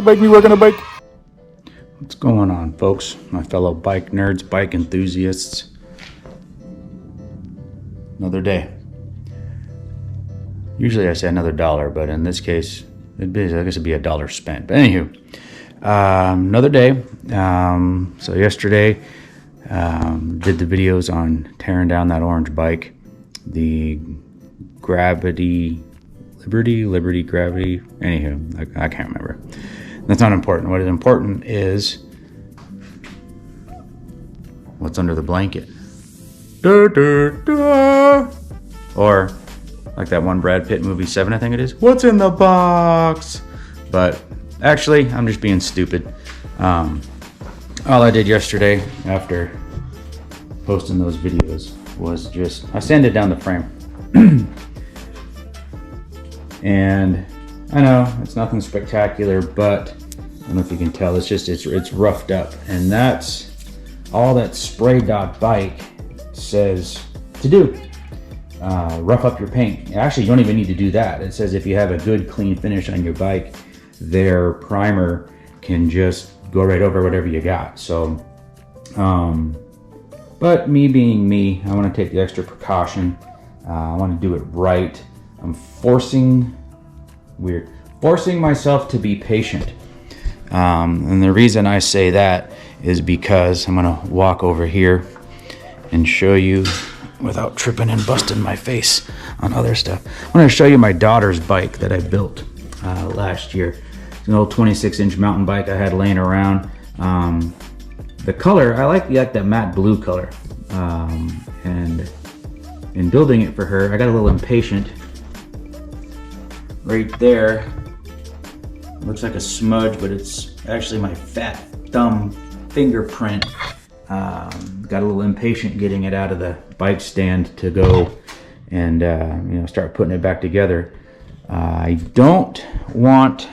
Bike me working a bike. What's going on, folks? My fellow bike nerds, bike enthusiasts. Another day. Usually I say another dollar, but in this case, I guess it'd be $1 spent. But anywho, another day. So yesterday, did the videos on tearing down that orange bike, the Gravity. Anywho, I can't remember. That's not important. What is important is what's under the blanket. Or like that one Brad Pitt movie, 7, I think it is. What's in the box? But actually, I'm just being stupid. All I did yesterday after posting those videos was I sanded down the frame. And I know it's nothing spectacular, but I don't know if you can tell, it's roughed up, and that's all that spray dot bike says to do. Rough up your paint. Actually, you don't even need to do that. It says if you have a good clean finish on your bike, their primer can just go right over whatever you got. So, but me being me, I want to take the extra precaution. I want to do it right. I'm forcing myself to be patient. And the reason I say that is because I'm gonna walk over here and show you without tripping and busting my face on other stuff. I'm gonna show you my daughter's bike that I built last year. It's an old 26-inch mountain bike I had laying around. The color, I like that matte blue color. And in building it for her, I got a little impatient. Right there, looks like a smudge, but it's actually my fat thumb fingerprint. Got a little impatient getting it out of the bike stand to go and start putting it back together. I don't want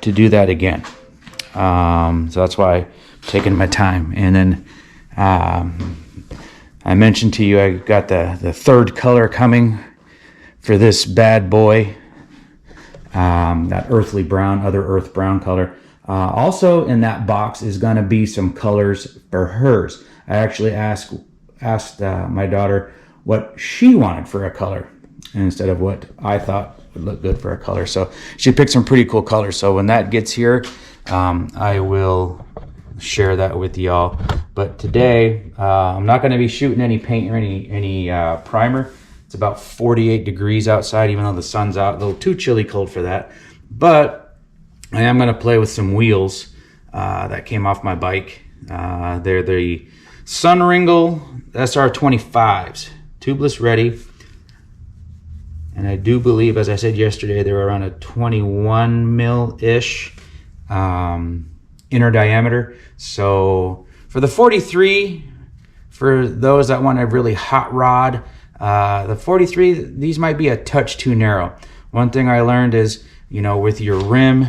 to do that again, so that's why I'm taking my time. And then I mentioned to you I got the third color coming for this bad boy. That earthly brown, other earth brown color. Also in that box is going to be some colors for hers. I actually asked my daughter what she wanted for a color instead of what I thought would look good for a color. So she picked some pretty cool colors. So when that gets here, I will share that with y'all. But today, I'm not going to be shooting any paint or any primer. It's about 48 degrees outside, even though the sun's out. A little too chilly cold for that. But I am going to play with some wheels that came off my bike. They're the Sunringle SR25s, tubeless ready. And I do believe, as I said yesterday, they were around a 21 mil-ish inner diameter. So for the 43, for those that want a really hot rod, the 43, these might be a touch too narrow. One thing I learned is, with your rim,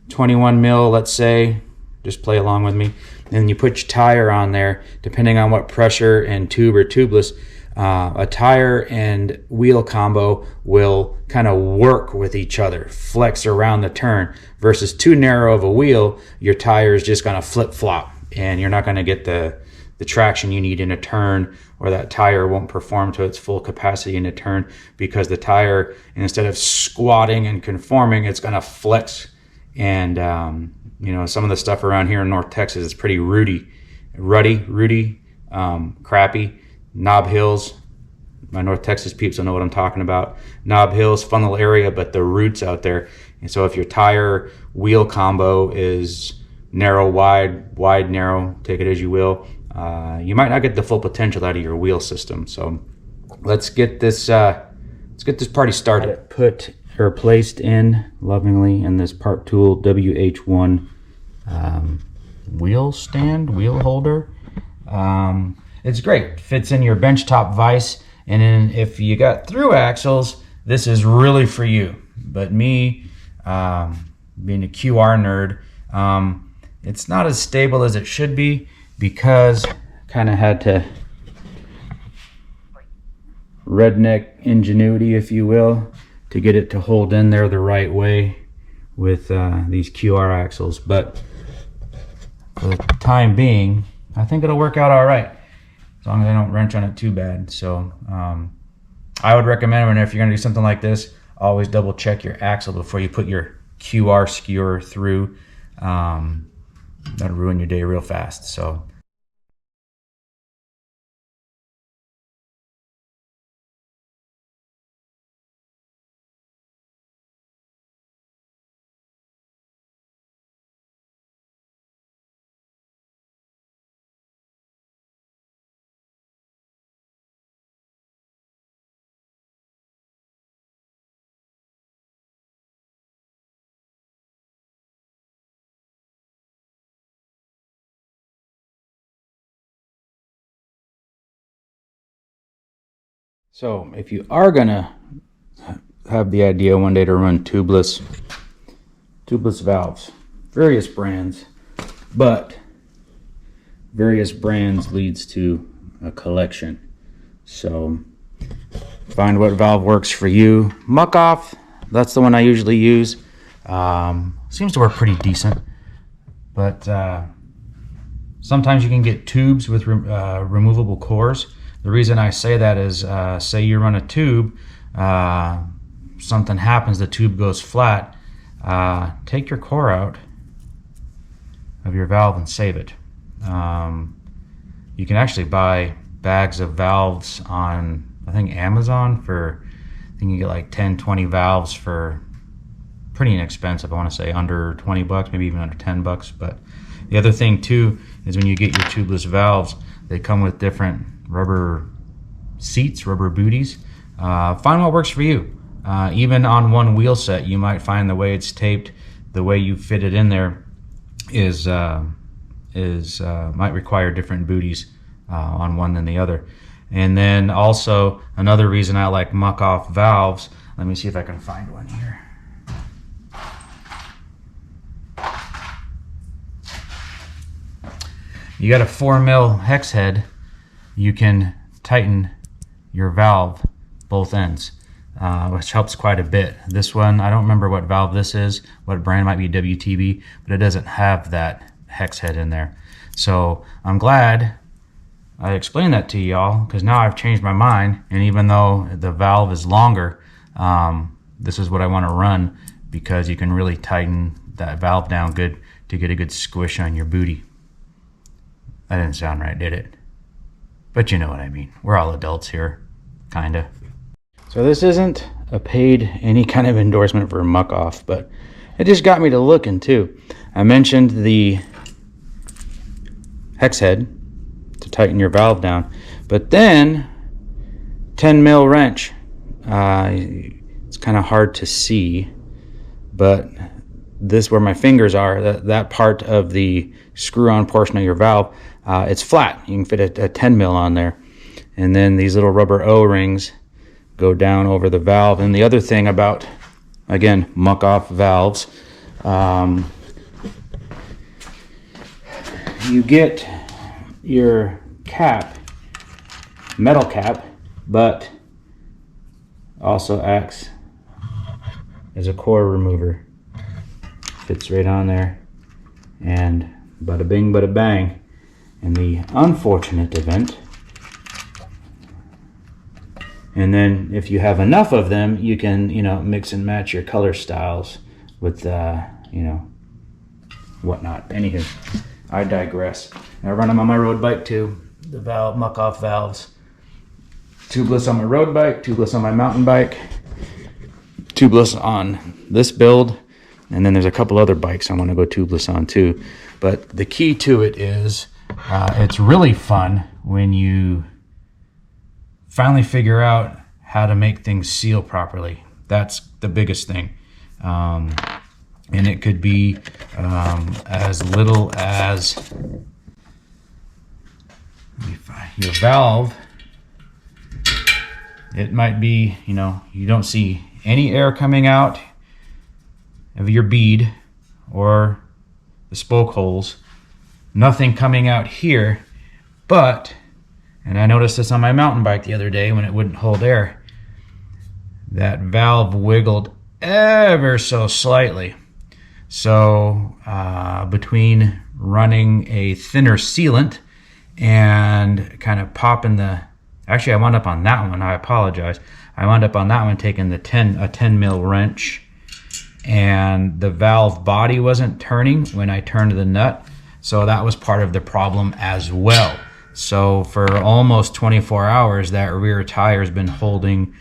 21 mil, let's say, just play along with me, and you put your tire on there, depending on what pressure and tube or tubeless, a tire and wheel combo will kind of work with each other, flex around the turn, versus too narrow of a wheel, your tire is just going to flip-flop, and you're not going to get the traction you need in a turn, or that tire won't perform to its full capacity in a turn, because the tire, instead of squatting and conforming, it's going to flex. And some of the stuff around here in North Texas is pretty ruddy, crappy. Knob Hills, my North Texas peeps will know what I'm talking about. Knob Hills, fun little area, but the roots out there. And so if your tire wheel combo is narrow, wide, narrow, take it as you will, you might not get the full potential out of your wheel system. So let's get this party started. Put or placed in lovingly in this Park Tool WH1 wheel holder. It's great. Fits in your benchtop vise, and then if you got through axles, this is really for you. But me, being a QR nerd, it's not as stable as it should be, because kind of had to redneck ingenuity, if you will, to get it to hold in there the right way with these QR axles, but for the time being, I think it'll work out all right, as long as I don't wrench on it too bad. So I would recommend, if you're going to do something like this, always double check your axle before you put your QR skewer through. That'll ruin your day real fast. So if you are gonna have the idea one day to run tubeless valves, various brands, but various brands leads to a collection. So find what valve works for you. Muck off, that's the one I usually use. Seems to work pretty decent, but sometimes you can get tubes with removable cores. The reason I say that is, say you run a tube, something happens, the tube goes flat, take your core out of your valve and save it. You can actually buy bags of valves on, I think, Amazon for, I think you get like 10-20 valves for pretty inexpensive. I want to say under 20 bucks, maybe even under 10 bucks. But the other thing too is when you get your tubeless valves, they come with different rubber seats, rubber booties. Find what works for you. Even on one wheel set, you might find the way it's taped, the way you fit it in there is might require different booties on one than the other. And then also another reason I like muck off valves, let me see if I can find one here. You got a 4mm hex head, you can tighten your valve both ends, which helps quite a bit. This one, I don't remember what valve this is, what brand, might be WTB, but it doesn't have that hex head in there. So I'm glad I explained that to y'all, because now I've changed my mind, and even though the valve is longer, this is what I want to run, because you can really tighten that valve down good to get a good squish on your booty. That didn't sound right, did it? But you know what I mean. We're all adults here, kinda. So this isn't a paid any kind of endorsement for muck off, but it just got me to looking too. I mentioned the hex head to tighten your valve down, but then 10mm wrench. It's kind of hard to see, but this, where my fingers are, that part of the screw-on portion of your valve, it's flat. You can fit a 10mm on there, and then these little rubber O-rings go down over the valve. And the other thing about, again, muck off valves, you get your cap, metal cap, but also acts as a core remover. Fits right on there, and bada bing, bada bang. In the unfortunate event, and then if you have enough of them, you can, mix and match your color styles with, whatnot. Anywho, I digress. I run them on my road bike too, the muck off valves. Tubeless on my road bike, tubeless on my mountain bike, tubeless on this build, and then there's a couple other bikes I want to go tubeless on too. But the key to it is, it's really fun when you finally figure out how to make things seal properly. That's the biggest thing. And it could be as little as your valve. It might be, you don't see any air coming out of your bead or the spoke holes. Nothing coming out here, but, and I noticed this on my mountain bike the other day when it wouldn't hold air, that valve wiggled ever so slightly. So between running a thinner sealant and kind of popping the, actually I wound up on that one, I apologize. I wound up on that one taking the 10 mil wrench, and the valve body wasn't turning when I turned the nut. So that was part of the problem as well. So for almost 24 hours, that rear tire has been holding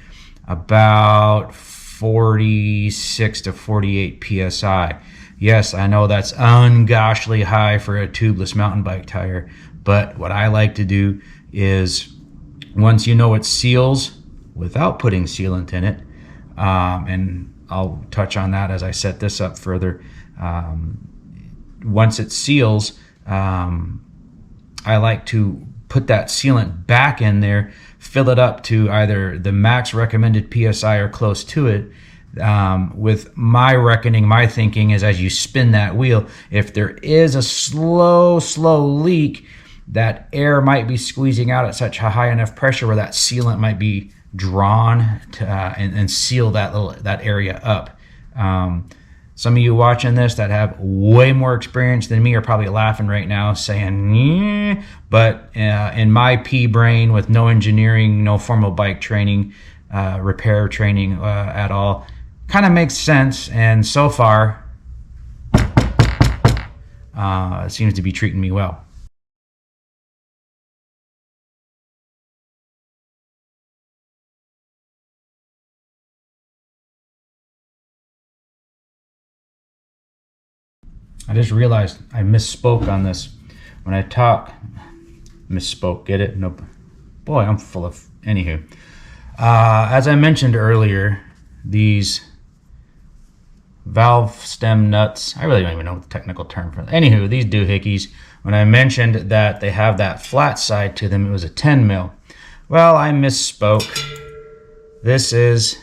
about 46 to 48 PSI. Yes, I know that's ungoshly high for a tubeless mountain bike tire, but what I like to do is, once you know it seals without putting sealant in it, and I'll touch on that as I set this up further. Once it seals, I like to put that sealant back in there, fill it up to either the max recommended PSI or close to it. With my reckoning, my thinking is, as you spin that wheel, if there is a slow leak, that air might be squeezing out at such a high enough pressure where that sealant might be drawn to, and seal that area up. Some of you watching this that have way more experience than me are probably laughing right now saying, yeah. But in my pea brain, with no engineering, no formal bike training, repair training at all, kind of makes sense. And so far, it seems to be treating me well. I just realized I misspoke on this. When I talk, misspoke, get it? Nope. Boy, I'm full of, anywho. As I mentioned earlier, these valve stem nuts, I really don't even know the technical term for them. Anywho, these doohickeys, when I mentioned that they have that flat side to them, it was a 10 mil. Well, I misspoke. This is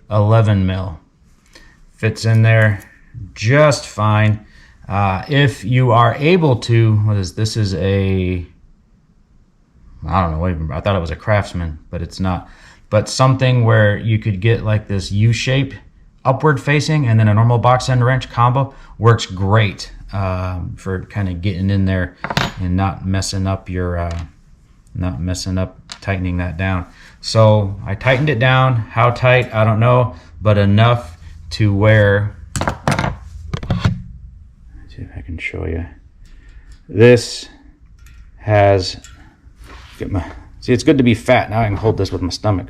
11 mil. Fits in there just fine. If you are able to, this is a, I don't know, I thought it was a Craftsman, but it's not. But something where you could get like this U-shape upward facing and then a normal box end wrench combo works great for kind of getting in there and not messing up your, tightening that down. So I tightened it down. How tight, I don't know, but enough to where, see if I can show you. This has, see, it's good to be fat. Now I can hold this with my stomach.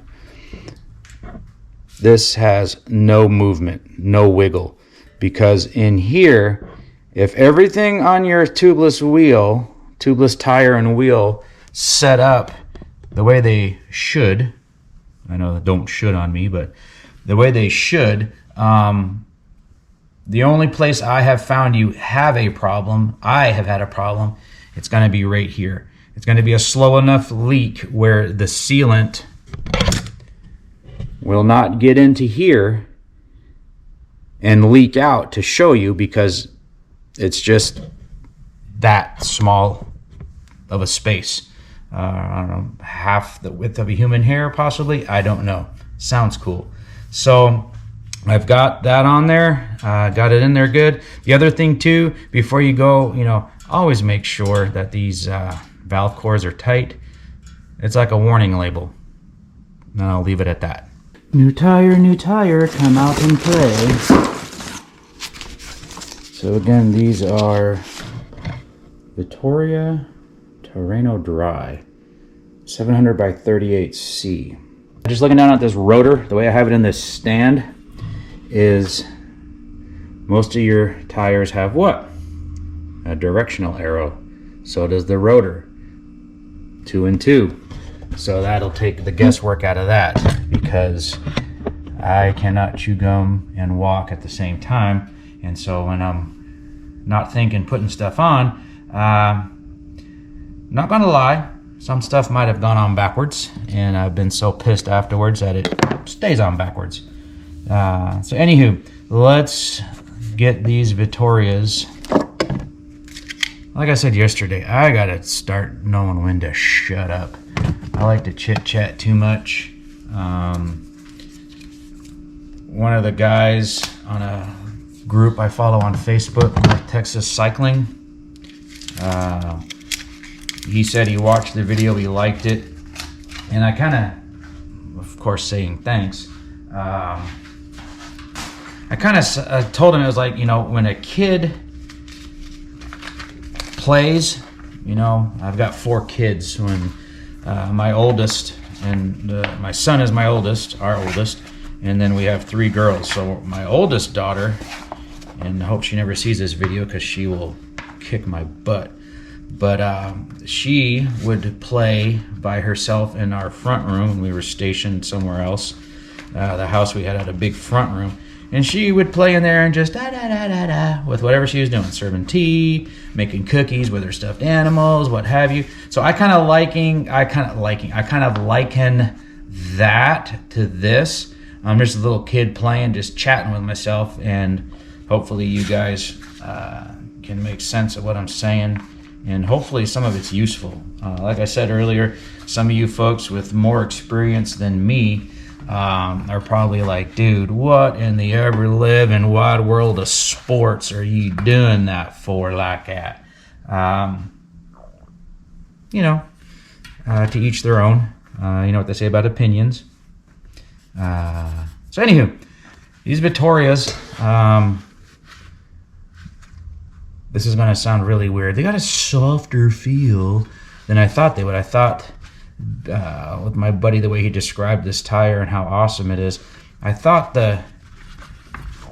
This has no movement, no wiggle, because in here, if everything on your tubeless wheel, tubeless tire and wheel set up the way they should, I know that don't should on me, but the way they should, the only place I have found you have a problem, I have had a problem, it's going to be right here. It's going to be a slow enough leak where the sealant will not get into here and leak out to show you, because it's just that small of a space. I don't know, half the width of a human hair possibly, I don't know. Sounds cool. So I've got that on there, got it in there good. The other thing too, before you go, always make sure that these valve cores are tight. It's like a warning label. And I'll leave it at that. New tire, come out and play. So again, these are Vittoria Terreno Dry 700 by 38C. Just looking down at this rotor, the way I have it in this stand is most of your tires have what? A directional arrow. So does the rotor. 2 and 2. So that'll take the guesswork out of that, because I cannot chew gum and walk at the same time. And so when I'm not thinking putting stuff on, not gonna lie, some stuff might have gone on backwards, and I've been so pissed afterwards that it stays on backwards. So anywho, let's get these Vittorias. Like I said yesterday, I gotta start knowing when to shut up. I like to chit chat too much. One of the guys on a group I follow on Facebook, North Texas Cycling. He said he watched the video, he liked it, and I kind of course, saying thanks. I kind of told him, it was like, you know, when a kid plays, you know, I've got 4 kids. When my oldest, and my son is my oldest, our oldest, and then we have 3 girls. So my oldest daughter, and I hope she never sees this video because she will kick my butt, but she would play by herself in our front room. We were stationed somewhere else. The house we had a big front room, and she would play in there and just da da da da da with whatever she was doing, serving tea, making cookies with her stuffed animals, what have you. So I kind of liken that to this. I'm just a little kid playing, just chatting with myself, and hopefully you guys can make sense of what I'm saying, and hopefully some of it's useful. Like I said earlier, some of you folks with more experience than me are probably like, dude, what in the ever living wide world of sports are you doing that for like that? You know, to each their own. You know what they say about opinions. So anywho, these Vittorias, this is going to sound really weird. They got a softer feel than I thought they would. I thought, with my buddy, the way he described this tire and how awesome it is, I thought the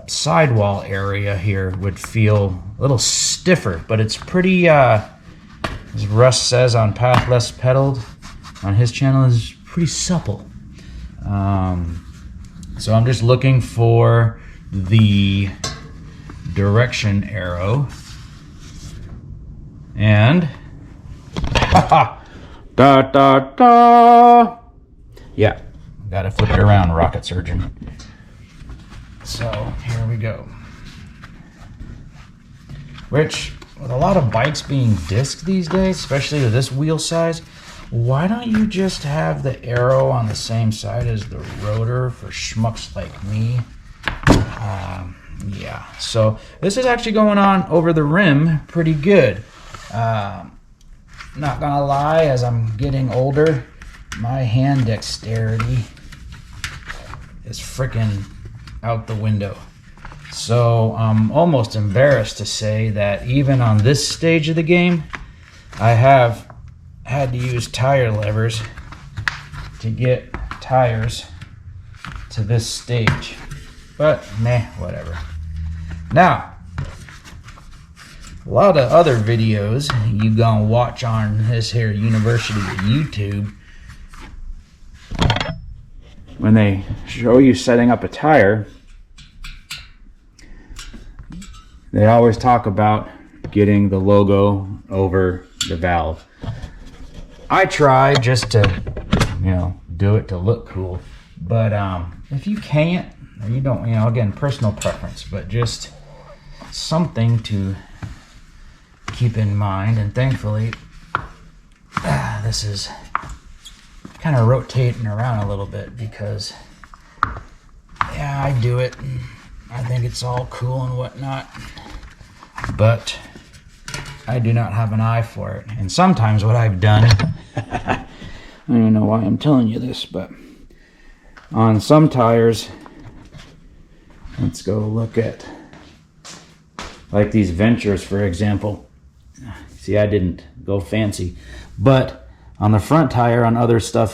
sidewall area here would feel a little stiffer, but it's pretty, as Russ says on Path Less Pedaled on his channel, is pretty supple. So I'm just looking for the direction arrow, and da da da. Yeah, gotta flip it around, rocket surgeon. So here we go. Which, with a lot of bikes being disc these days, especially with this wheel size, why don't you just have the arrow on the same side as the rotor for schmucks like me? Yeah, so this is actually going on over the rim pretty good. Not gonna lie, as I'm getting older, my hand dexterity is freaking out the window. So I'm almost embarrassed to say that even on this stage of the game, I have had to use tire levers to get tires to this stage. But meh, whatever. Now, a lot of other videos you gonna watch on this here University of YouTube, when they show you setting up a tire, they always talk about getting the logo over the valve. I try just to, you know, do it to look cool, but if you can't, or you don't, you know, again, personal preference, but just something to keep in mind. And thankfully, this is kind of rotating around a little bit because, yeah, I do it, and I think it's all cool and whatnot, but I do not have an eye for it. And sometimes what I've done, I don't even know why I'm telling you this, but on some tires, let's go look at, like these Ventures, for example. See, I didn't go fancy, but on the front tire, on other stuff,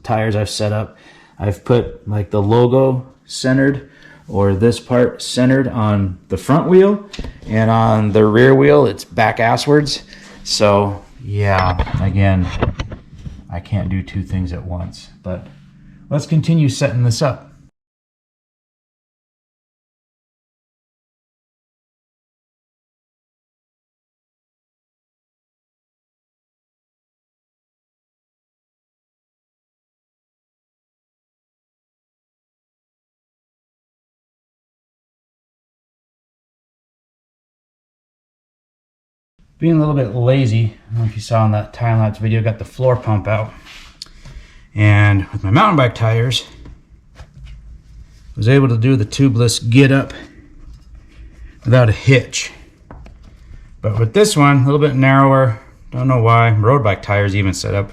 tires I've set up, I've put like the logo centered, or this part centered on the front wheel, and on the rear wheel it's back asswards. So yeah, again, I can't do 2 things at once, but let's continue setting this up. Being a little bit lazy, I don't know if you saw in that time-lapse video, got the floor pump out. And with my mountain bike tires, was able to do the tubeless get up without a hitch. But with this one, a little bit narrower. Don't know why. Road bike tires even set up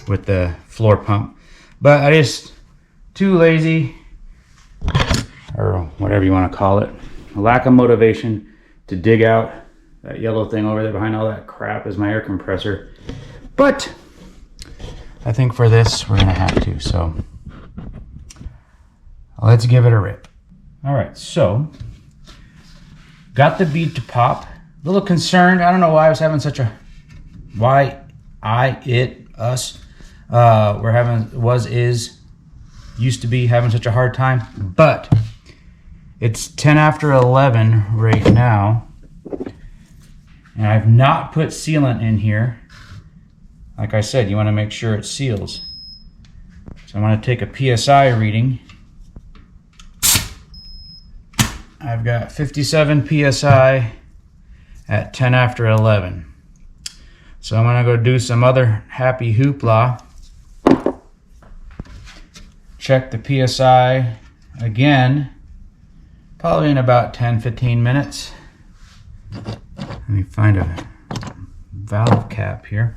with the floor pump. But I just too lazy, or whatever you want to call it. A lack of motivation to dig out that yellow thing over there behind all that crap is my air compressor. But I think for this, we're gonna have to, so let's give it a rip. All right, so got the bead to pop. A little concerned. I don't know why I was having such a used to be having such a hard time, but it's 10 after 11 right now, and I've not put sealant in here. Like I said, you want to make sure it seals. So I'm going to take a PSI reading. I've got 57 PSI at 10 after 11. So I'm going to go do some other happy hoopla. Check the PSI again, probably in about 10-15 minutes. Let me find a valve cap here.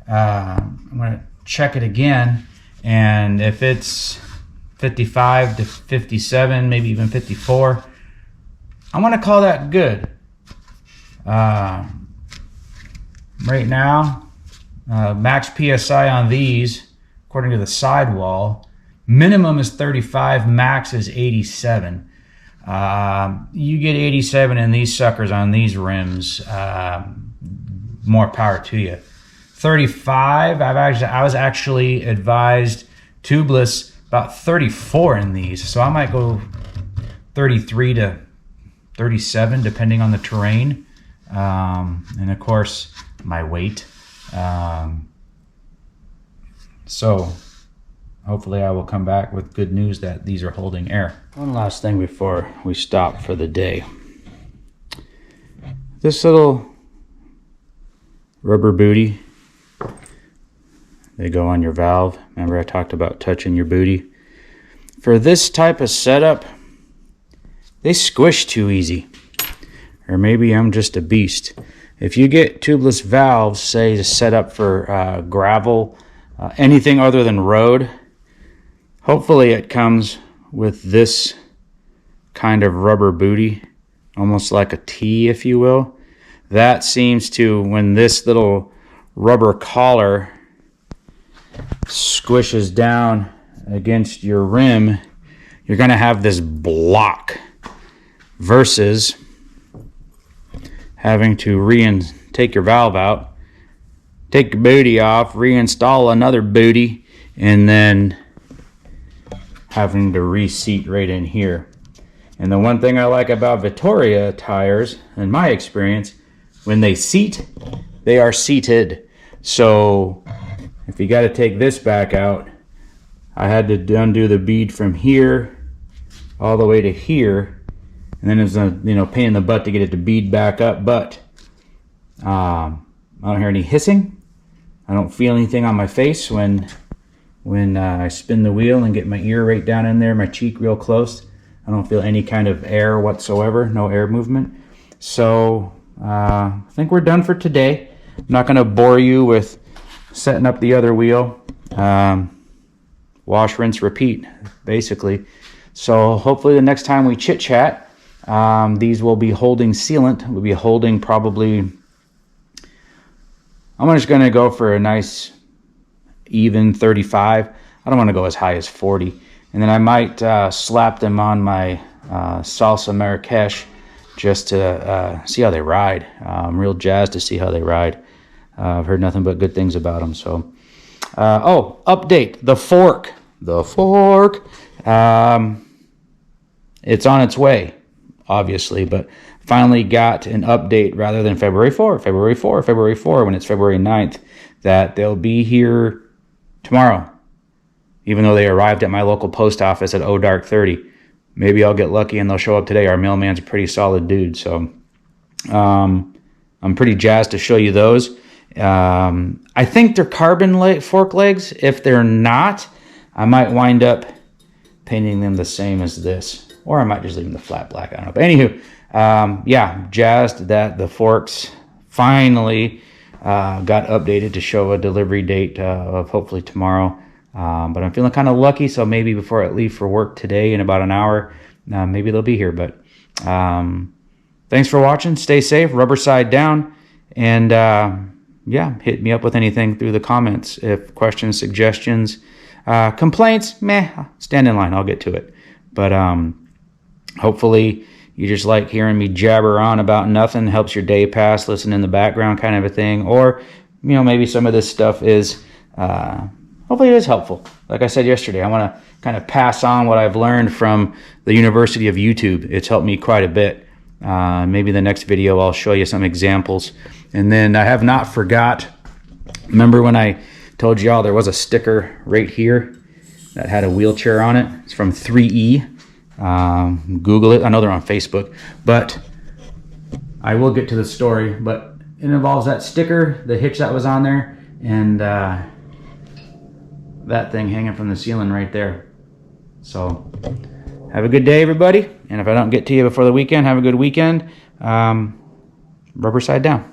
I'm going to check it again, and if it's 55 to 57, maybe even 54, I'm going to call that good. Right now, max PSI on these, according to the sidewall, minimum is 35, max is 87. You get 87 in these suckers on these rims, more power to you. 35, I was actually advised tubeless about 34 in these, so I might go 33 to 37 depending on the terrain, and of course my weight. So hopefully I will come back with good news that these are holding air. One last thing before we stop for the day. This little rubber booty, they go on your valve. Remember I talked about touching your booty? For this type of setup, they squish too easy. Or maybe I'm just a beast. If you get tubeless valves, say to set up for gravel, anything other than road, hopefully it comes with this kind of rubber booty, almost like a T, if you will. That seems to, when this little rubber collar squishes down against your rim, you're going to have this block versus having to take your valve out, take your booty off, reinstall another booty, and then having to reseat right in here. And the one thing I like about Vittoria tires, in my experience, when they seat, they are seated. So if you got to take this back out, I had to undo the bead from here all the way to here, and then it's a pain in the butt to get it to bead back up. But I don't hear any hissing. I don't feel anything on my face when I spin the wheel and get my ear right down in there, my cheek real close. I don't feel any kind of air whatsoever, no air movement. So I think we're done for today. I'm not going to bore you with setting up the other wheel. Wash, rinse, repeat, basically. So hopefully the next time we chit chat, these will be holding sealant. We'll be holding probably, I'm just going to go for a nice even 35. I don't want to go as high as 40. And then I might slap them on my Salsa Marrakesh just to see how they ride. I'm real jazzed to see how they ride. I've heard nothing but good things about them. So, update, the fork. It's on its way, obviously, but finally got an update rather than February 4, when it's February 9th, that they'll be here tomorrow, even though they arrived at my local post office at dark 30. Maybe I'll get lucky and they'll show up today. Our mailman's a pretty solid dude, so I'm pretty jazzed to show you those. I think they're carbon fork legs. If they're not, I might wind up painting them the same as this, or I might just leave them the flat black. I don't know. But anywho, Yeah, jazzed that the forks finally got updated to show a delivery date of hopefully tomorrow. But I'm feeling kind of lucky, so maybe before I leave for work today in about an hour, maybe they'll be here. But thanks for watching. Stay safe, rubber side down, and yeah, hit me up with anything through the comments. If questions, suggestions, complaints, meh, stand in line. I'll get to it. But hopefully you just like hearing me jabber on about nothing, helps your day pass, listen in the background kind of a thing. Or, you know, maybe some of this stuff is, hopefully it is helpful. Like I said yesterday, I want to kind of pass on what I've learned from the University of YouTube. It's helped me quite a bit. Maybe the next video I'll show you some examples. And then I have not forgot, remember when I told y'all there was a sticker right here that had a wheelchair on it? It's from 3E. Google it. I know they're on Facebook, but I will get to the story. But it involves that sticker, the hitch that was on there, and that thing hanging from the ceiling right there. So have a good day, everybody. And if I don't get to you before the weekend, have a good weekend. Rubber side down.